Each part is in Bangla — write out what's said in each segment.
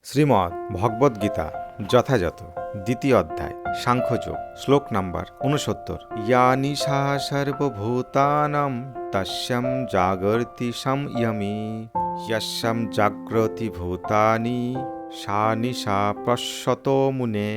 শ্রীমদ্ ভগবদ্গীতা যথাযথ দ্বিতীয় অধ্যায় সাংখ্যযোগ শ্লোক নাম্বার ৬৯ ইয়া নিশা সর্বভূতানাং তস্যাং জাগর্তি সংযমী যস্যাং জাগ্রতি ভূতানি সা নিশা পশ্যতো মুনে।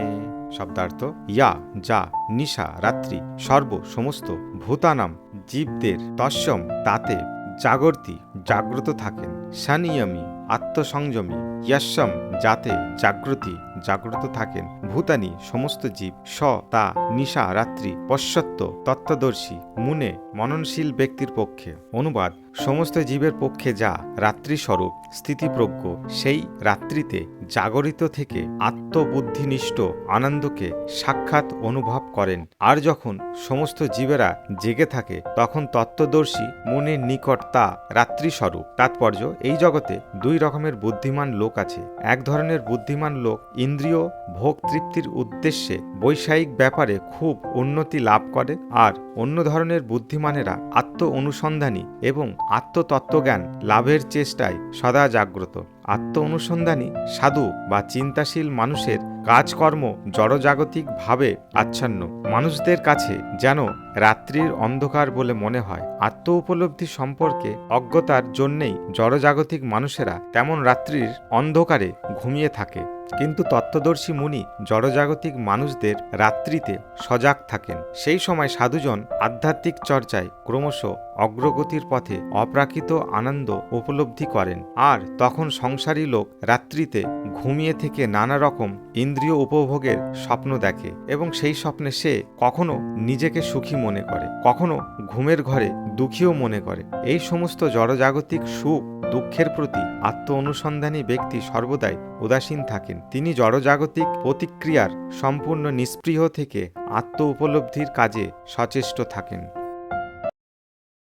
শব্দার্থ ইয়া যা নিশা রাত্রি সর্ব সমস্ত ভূতানাম জীবদের তস্যম তাতে জাগর্তি জাগ্রত থাকেন সংযমী আত্মসংযমী যস্যম যাতে জাগ্রতি জাগ্রত থাকেন ভূতানি সমস্ত জীব স তা নিশা রাত্রি পশ্যত্ব তত্ত্বদর্শী মুনে মননশীল ব্যক্তির পক্ষে। অনুবাদ সমস্ত জীবের পক্ষে যা রাত্রিস্বরূপ স্থিতিপ্রজ্ঞ সেই রাত্রিতে জাগরিত থেকে আত্মবুদ্ধিনিষ্ঠ আনন্দকে সাক্ষাৎ অনুভব করেন, আর যখন সমস্ত জীবেরা জেগে থাকে তখন তত্ত্বদর্শী মুনির নিকট তা রাত্রিস্বরূপ। তাৎপর্য এই জগতে দুই রকমের বুদ্ধিমান লোক আছে। এক ধরনের বুদ্ধিমান লোক ইন্দ্রিয় ভোগ তৃপ্তির উদ্দেশ্যে বৈষয়িক ব্যাপারে খুব উন্নতি লাভ করে, আর অন্য ধরনের বুদ্ধিমানেরা আত্ম অনুসন্ধানী এবং আত্মতত্ত্বজ্ঞান লাভের চেষ্টায় সদা জাগ্রত। আত্ম অনুসন্ধানী সাধু বা চিন্তাশীল মানুষের কাজকর্ম জড়জাগতিক ভাবে আচ্ছন্ন। মানুষদের কাছে যেন রাত্রির অন্ধকার বলে মনে হয়। আত্ম উপলব্ধি সম্পর্কে অজ্ঞতার জন্যেই জড়জাগতিক মানুষেরা তেমন রাত্রির অন্ধকারে ঘুমিয়ে থাকে, কিন্তু তত্ত্বদর্শী মুনি জড়জাগতিক মানুষদের রাত্রিতে সজাগ থাকেন। সেই সময় সাধুজন আধ্যাত্মিক চর্চায় ক্রমশ অগ্রগতির পথে অপ্রাকৃত আনন্দ উপলব্ধি করেন, আর তখন সংসারী লোক রাত্রিতে ঘুমিয়ে থেকে নানা রকম ইন্দ্রিয় উপভোগের স্বপ্ন দেখে এবং সেই স্বপ্নে সে কখনো নিজেকে সুখী মনে করে, কখনো ঘুমের ঘরে দুঃখীও মনে করে। এই সমস্ত জড়জাগতিক সুখ দুঃখের প্রতি আত্ম অনুসন্ধানী ব্যক্তি সর্বদাই উদাসীন থাকেন। তিনি জড়জাগতিক প্রতিক্রিয়ার সম্পূর্ণ নিষ্পৃহ থেকে আত্ম উপলব্ধির কাজে সচেষ্ট থাকেন।